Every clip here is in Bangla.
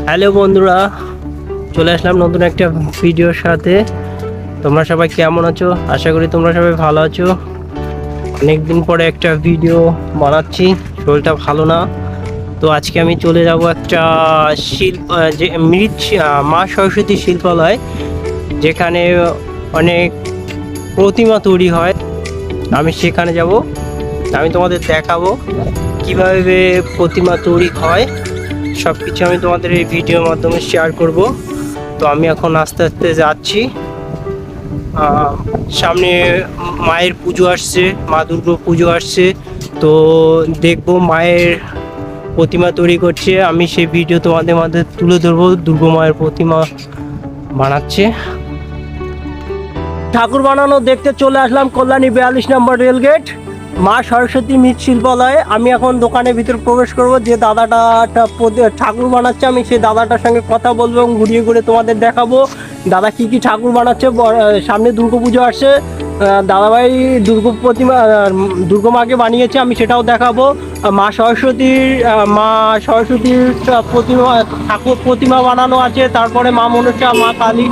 হ্যালো বন্ধুরা, চলে আসলাম নতুন একটা ভিডিওর সাথে। তোমরা সবাই কেমন আছো? আশা করি তোমরা সবাই ভালো আছো। অনেকদিন পরে একটা ভিডিও বানাচ্ছি, শরীরটা ভালো না। তো আজকে আমি চলে যাব একটা যে মা সরস্বতী শিল্পালয়, যেখানে অনেক প্রতিমা তৈরি হয়। আমি সেখানে যাব, আমি তোমাদের দেখাবো কিভাবে প্রতিমা তৈরি হয়। সব কিছু আমি তোমাদের এই ভিডিওর মাধ্যমে শেয়ার করব। তো আমি এখন আস্তে আস্তে যাচ্ছি। সামনে মায়ের পুজো আসছে, মা দুর্গা পুজো আসছে। তো দেখবো মায়ের প্রতিমা তৈরি করছে, আমি সেই ভিডিও তোমাদের মধ্যে তুলে ধরবো। দুর্গা মায়ের প্রতিমা বানাচ্ছে। ঠাকুর বানানো দেখতে চলে আসলাম কল্যাণী 42 নম্বর রেলগেট, মা সরস্বতী মৃৎশিল্পালয়ে। আমি এখন দোকানের ভিতর প্রবেশ করব। যে দাদাটা ঠাকুর বানাচ্ছে, আমি সেই দাদাটার সঙ্গে কথা বলবো এবং ঘুরিয়ে ঘুরে তোমাদের দেখাবো দাদা কি কি ঠাকুর বানাচ্ছে। সামনে দুর্গা পুজো আসছে, দাদাভাই দুর্গা মাকে বানিয়েছে, আমি সেটাও দেখাবো। মা সরস্বতীর প্রতিমা বানানো আছে। তারপরে মা মনসা, মা কালী,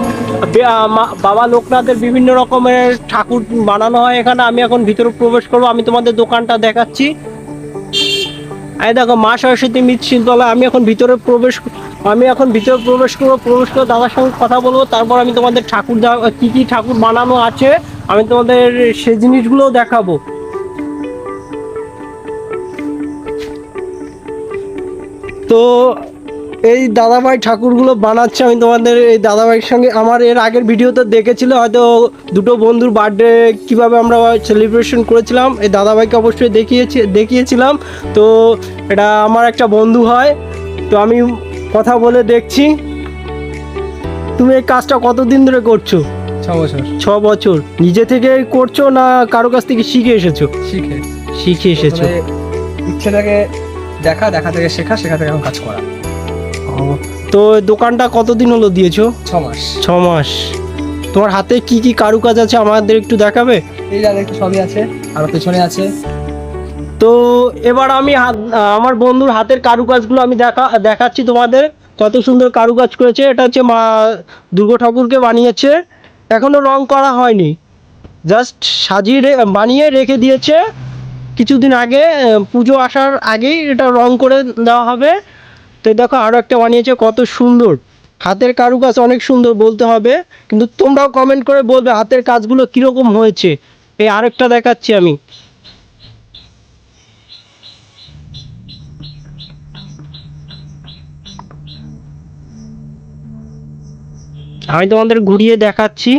বাবা লোকনাথের বিভিন্ন রকমের ঠাকুর বানানো হয় এখানে। আমি এখন ভিতরে প্রবেশ করবো, আমি তোমাদের দোকানটা দেখাচ্ছি। এই দেখো মা সরস্বতী মৃৎশিল্পালয়। আমি এখন ভিতরে প্রবেশ করবো। প্রবেশ করে দাদার সঙ্গে কথা বলবো। তারপর আমি তোমাদের কি কি ঠাকুর বানানো আছে আমি তোমাদের সেই জিনিসগুলোও দেখাবো। তো এই দাদাভাই ঠাকুরগুলো বানাচ্ছে, আমি তোমাদের এই দাদাভাইয়ের সঙ্গে আমার এর আগের ভিডিওতে দেখেছিল হয়তো, দুটো বন্ধুর বার্থডে কিভাবে আমরা সেলিব্রেশন করেছিলাম, এই দাদাভাইকে অবশ্যই দেখিয়েছিলাম। তো এটা আমার একটা বন্ধু হয়। তো আমি কথা বলে দেখছি। তুমি এই কাজটা কতদিন ধরে করছো? 6 বছর। 6 বছর। নিজে থেকে করছো না কারো কাছ থেকে শিখে এসেছো? শিখে এসেছো। ইচ্ছে থেকে দেখা থেকে শেখা থেকে এখন কাজ করা। তো দোকানটা কতদিন হলো দিয়েছো? 6 মাস। 6 মাস। তোমার হাতে কি কি কারুকাজ আছে আমাদের একটু দেখাবে? এই যা দেখতে সবই আছে, আর পেছনে আছে। তো এবার আমি আমার বন্ধুর হাতের কারুকাজগুলো আমি দেখাচ্ছি তোমাদের। কত সুন্দর কারুকাজ করেছে। এটা হচ্ছে মা দুর্গা ঠাকুরকে বানিয়েছে, এখনো রং করা হয়নি, জাস্ট বানিয়ে রেখে দিয়েছে। কিছুদিন আগে পুজো আসার আগেই এটা রং করে দেওয়া হবে। তো দেখো আরও একটা বানিয়েছে, কত সুন্দর হাতের কারুকাজ, অনেক সুন্দর বলতে হবে। কিন্তু তোমরাও কমেন্ট করে বলবে হাতের কাজগুলো কীরকম হয়েছে। এই আরেকটা দেখাচ্ছি আমি। তোমাদের ঘুরিয়ে দেখাচ্ছি।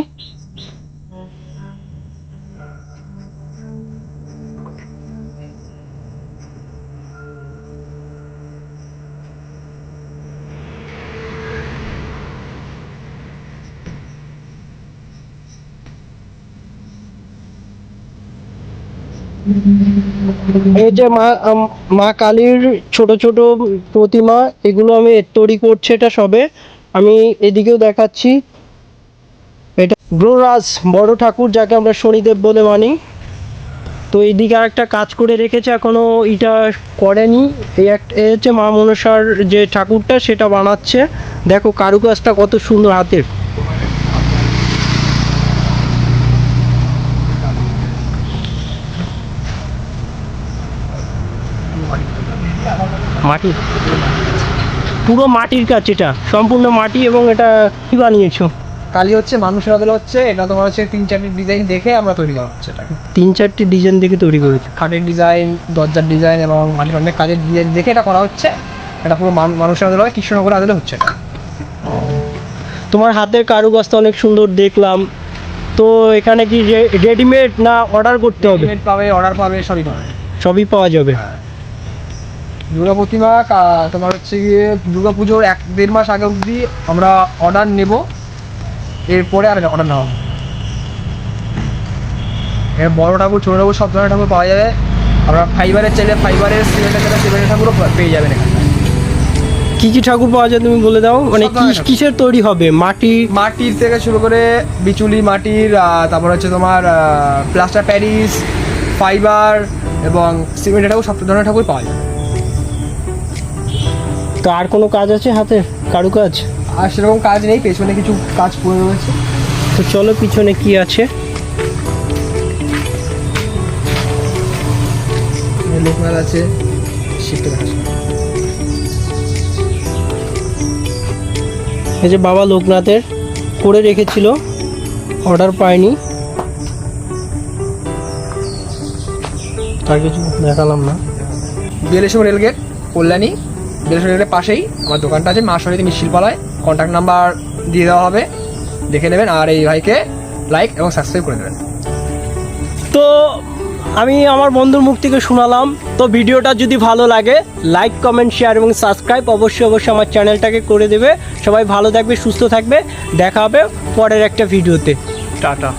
এই যে মা কালীর ছোট ছোট প্রতিমা, এগুলো আমি তৈরি করছি। এটা সবে আমি এদিকেও দেখাচ্ছি। এটা গ্রহরাজ বড় ঠাকুর, যাকে আমরা শনিদেব বলে মানি। তো এইদিকে আর একটা কাজ করে রেখেছে, এখনো এটা করেনি। এই হচ্ছে মা মনসার যে ঠাকুরটা, সেটা বানাচ্ছে। দেখো কারুকাজটা কত সুন্দর হাতের। মাটি, পুরো মাটির কাজ, এটা সম্পূর্ণ মাটি। এবং এটা কি বানিয়েছো? কালি হচ্ছে মানুষের আদলে হচ্ছে, এটা তোমার হচ্ছে 3-4টি ডিজাইন দেখে আমরা তৈরি করা হচ্ছে। এটা 3-4টি ডিজাইন দেখে তৈরি করেছে। খাটের ডিজাইন, দরজার ডিজাইন এবং মাটির অনেক কাজের ডিজাইন দেখে এটা করা হচ্ছে। এটা পুরো মানুষের আদলে, কৃষ্ণনগরের আদলে হচ্ছে এটা। তোমার হাতের কারুকাজটা অনেক সুন্দর দেখলাম। তো এখানে কি রেডিমেড না অর্ডার করতে হবে? রেডিমেড পাবে, অর্ডার পাবে, সবই পাবে। সবই পাওয়া যাবে। দুর্গা প্রতিমা তোমার হচ্ছে গিয়ে দুর্গা পুজোর 1-1.5 মাস আগে অবধি আমরা অর্ডার নেব, এরপরে আর অর্ডার নেওয়া হবে। এর বড় ঠাকুর, ছোটো ঠাকুর, সব ধরনের ঠাকুর পাওয়া যাবে। আমরা ফাইবারের চাইলে ফাইবারের, সিমেন্টের ঠাকুরও পেয়ে যাবেন এখানে। কি কি ঠাকুর পাওয়া যায় তুমি বলে দাও। মানে কিসের তৈরি হবে? মাটির থেকে শুরু করে বিচুলি মাটির, তারপর হচ্ছে তোমার প্লাস্টার প্যারিস, ফাইবার এবং সিমেন্টের ঠাকুর, সব ধরনের ঠাকুর পাওয়া যায়। তো আর কোনো কাজ আছে হাতে, কারুকাজ? আর সেরকম কাজ নেই, পেছনে কিছু কাজ পড়ে রয়েছে। তো চলো পিছনে কি আছে। লোকনাথ আছে, শিফটে দেখা যাচ্ছে। এই যে বাবা লোকনাথের করে রেখেছিল, অর্ডার পাইনি, আর কিছু দেখালাম না। বিএলএসএম রেলগেট, কল্যাণী। বিএলএসএম রেলগেটের পাশেই আমার দোকানটা আছে, মা সরস্বতী মিট শিল্পালয়। কন্ট্যাক্ট নাম্বার দিয়ে দেওয়া হবে, দেখে নেবেন। আর এই ভাইকে লাইক এবং সাবস্ক্রাইব করে দেবেন। তো আমি আমার বন্ধুর মুখ থেকে শোনালাম। তো ভিডিওটা যদি ভালো লাগে লাইক, কমেন্ট, শেয়ার এবং সাবস্ক্রাইব অবশ্যই আমার চ্যানেলটাকে করে দেবে। সবাই ভালো থাকবে, সুস্থ থাকবে, দেখা হবে পরের একটা ভিডিওতে। টাটা।